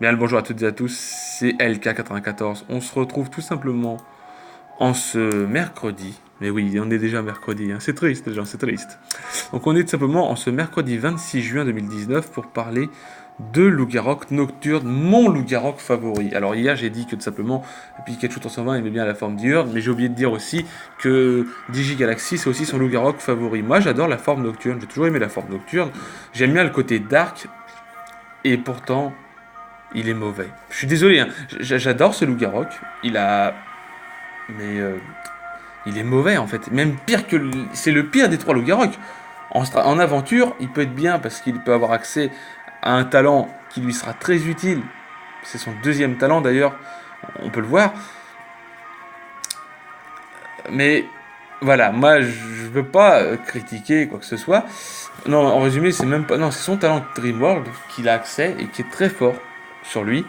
Bien le bonjour à toutes et à tous, c'est LK94. On se retrouve tout simplement en ce mercredi. Mais oui, on est déjà mercredi, hein. C'est triste les gens, c'est triste. Donc on est tout simplement en ce mercredi 26 juin 2019 pour parler de Loup-Garok Nocturne, mon Loup-Garok favori. Alors hier j'ai dit que tout simplement Pikachu 320 aimait bien la forme diurne, mais j'ai oublié de dire aussi que Digigalaxy c'est aussi son Loup-Garok favori. Moi j'adore la forme nocturne, j'ai toujours aimé la forme nocturne. J'aime bien le côté dark, et pourtant il est mauvais. Je suis désolé, hein. J'adore ce loup-garok. Il a. Mais. Il est mauvais en fait. Même pire que. C'est le pire des trois loups-garok. En aventure, il peut être bien parce qu'il peut avoir accès à un talent qui lui sera très utile. C'est son deuxième talent d'ailleurs. On peut le voir. Mais. Voilà, moi je veux pas critiquer quoi que ce soit. Non, en résumé, c'est même pas. Non, c'est son talent Dreamworld qu'il a accès et qui est très fort sur lui.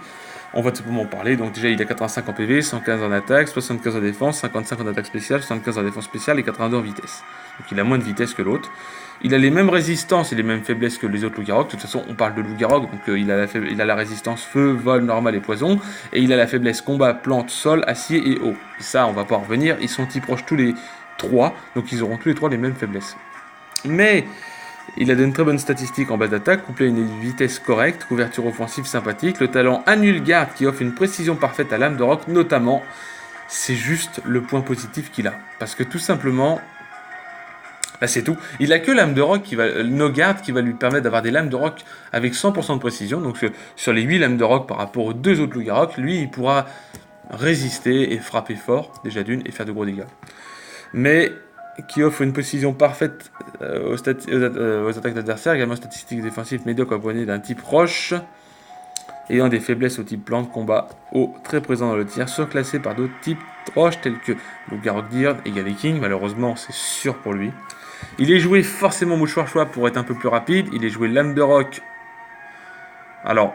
On va tout simplement en parler. Donc déjà, il a 85 en PV, 115 en attaque, 75 en défense, 55 en attaque spéciale, 75 en défense spéciale et 82 en vitesse. Donc il a moins de vitesse que l'autre. Il a les mêmes résistances et les mêmes faiblesses que les autres loups-garok. De toute façon, on parle de loup-garok, donc il a la résistance feu, vol, normal et poison. Et il a la faiblesse combat, plante, sol, acier et eau. Et ça, on va pas en revenir. Ils sont types proches tous les trois, donc ils auront tous les trois les mêmes faiblesses. Mais il a une très bonne statistique en base d'attaque, couplé à une vitesse correcte, couverture offensive sympathique, le talent Annule Garde qui offre une précision parfaite à l'âme de roc, notamment. C'est juste le point positif qu'il a. Parce que tout simplement, bah c'est tout. Il a que l'âme de roc No Guard qui va lui permettre d'avoir des lames de roc avec 100% de précision. Donc sur les 8 lames de roc par rapport aux 2 autres loups-garok, lui il pourra résister et frapper fort, déjà d'une, et faire de gros dégâts. Mais qui offre une précision parfaite aux attaques d'adversaires, également statistiques défensives médiocres accompagnées d'un type roche, ayant des faiblesses au type plante, combat, eau, très présent dans le tir, surclassé par d'autres types roches tels que Loup-Garok Deer et Galeking, malheureusement c'est sûr pour lui. Il est joué forcément Mouchoir Choix pour être un peu plus rapide, il est joué Lame de Roc. Alors,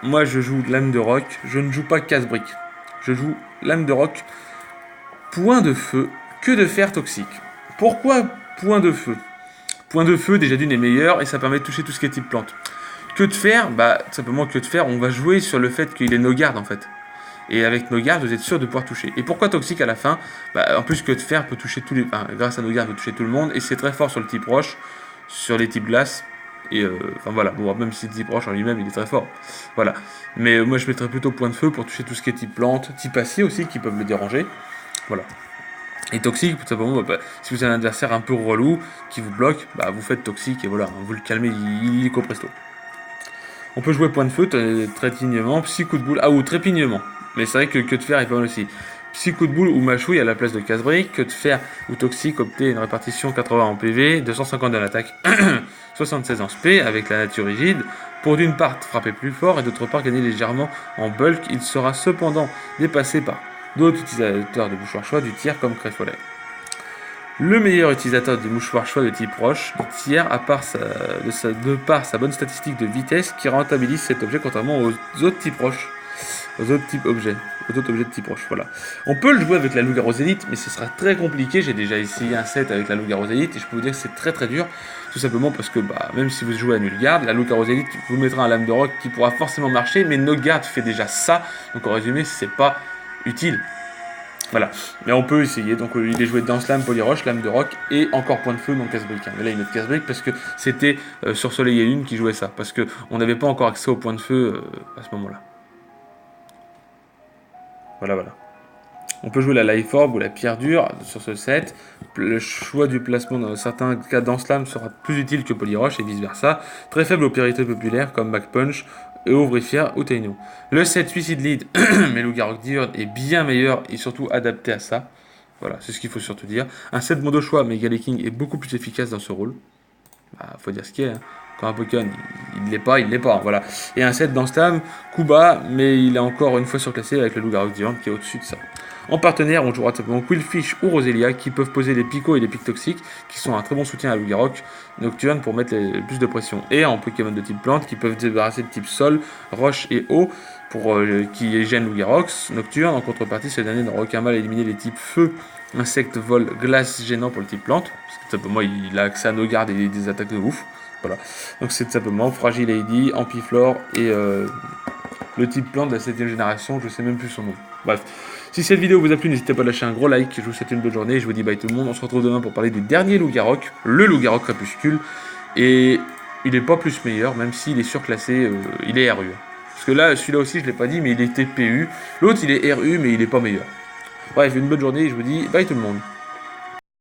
moi je joue Lame de Roc, je ne joue pas Casse-Brique, je joue Lame de Roc, point de feu, que de fer toxique. Pourquoi point de feu? Point de feu, déjà d'une est meilleur et ça permet de toucher tout ce qui est type plante. Que de fer, bah tout simplement que de fer, on va jouer sur le fait qu'il est no guard en fait. Et avec no guard, vous êtes sûr de pouvoir toucher. Et pourquoi toxique à la fin? Bah en plus que de fer peut toucher tous les. Enfin, grâce à no guard, peut toucher tout le monde. Et c'est très fort sur le type roche, sur les types glace. Et enfin voilà, bon, même si le type roche en lui-même il est très fort. Voilà. Mais moi je mettrais plutôt point de feu pour toucher tout ce qui est type plante, type acier aussi qui peuvent le déranger. Voilà. Et toxique, tout simplement, bah, si vous avez un adversaire un peu relou qui vous bloque, bah, vous faites toxique et voilà, vous le calmez illico presto. On peut jouer point de feu, trépignement, psy coup de boule, ou trépignement. Mais c'est vrai que de fer est pas mal aussi. Psy coup de boule ou machouille à la place de casse-brique, que de fer ou toxique, optez une répartition 80 en PV, 250 dans l'attaque, 76 en SP avec la nature rigide. Pour d'une part frapper plus fort et d'autre part gagner légèrement en bulk, il sera cependant dépassé par d'autres utilisateurs de mouchoirs choix du tir comme Créfolet. Le meilleur utilisateur du mouchoir choix de type roche du tiers, de par sa bonne statistique de vitesse qui rentabilise cet objet contrairement aux autres types roches, aux autres objets de type roche. Voilà. On peut le jouer avec la Loup-Garou Elite, mais ce sera très compliqué. J'ai déjà essayé un set avec la Loup-Garou Elite et je peux vous dire que c'est très très dur, tout simplement parce que même si vous jouez à Null Guard, la Loup-Garou Elite vous mettra un lame de roc qui pourra forcément marcher, mais No Guard fait déjà ça, donc en résumé, c'est pas utile. Voilà, mais on peut essayer. Donc il est joué dans Slam, Polyroche, Lame de Roc et encore Point de Feu, donc Casse-Brique. Mais là il met Casse-Brique parce que c'était sur Soleil et Lune qui jouait ça, parce qu'on n'avait pas encore accès au Point de Feu à ce moment-là. Voilà, voilà. On peut jouer la Life Orb ou la Pierre Dure sur ce set. Le choix du placement dans certains cas dans Slam sera plus utile que Polyroche et vice versa. Très faible aux pérités populaires comme Back Punch, Ouvrifière ou Taino. Le set Suicide Lead, mais Loup-Garok Diurne est bien meilleur et surtout adapté à ça. Voilà, c'est ce qu'il faut surtout dire. Un set modo choix, mais Galeking est beaucoup plus efficace dans ce rôle. Faut dire ce qu'il y a. Hein. Quand un Pokémon, il l'est pas, il l'est pas. Voilà. Et un set dans Slam, coup bas, mais il est encore une fois surclassé avec le Loup-Garok Diurne qui est au-dessus de ça. En partenaire, on jouera tout simplement Quillfish ou Roselia qui peuvent poser les picots et les pics toxiques qui sont un très bon soutien à Loup-Garok Nocturne pour mettre plus de pression. Et en Pokémon de type plante qui peuvent débarrasser de type sol, roche et eau qui gênent Loup-Garok Nocturne. En contrepartie, ce dernier n'aura aucun mal à éliminer les types feu, insectes, vol, glace gênant pour le type plante. Parce que tout simplement, il a accès à nos gardes et des attaques de ouf. Voilà. Donc c'est tout simplement Fragile AD, Ampiflore le type plan de la 7ème génération, je sais même plus son nom. Bref, si cette vidéo vous a plu, n'hésitez pas à lâcher un gros like, je vous souhaite une bonne journée, je vous dis bye tout le monde, on se retrouve demain pour parler du dernier loup-garou, le loup-garou crépuscule, et il est pas plus meilleur, même s'il est surclassé, il est RU. Parce que là, celui-là aussi, je l'ai pas dit, mais il était PU, l'autre il est RU, mais il est pas meilleur. Bref, une bonne journée, et je vous dis bye tout le monde.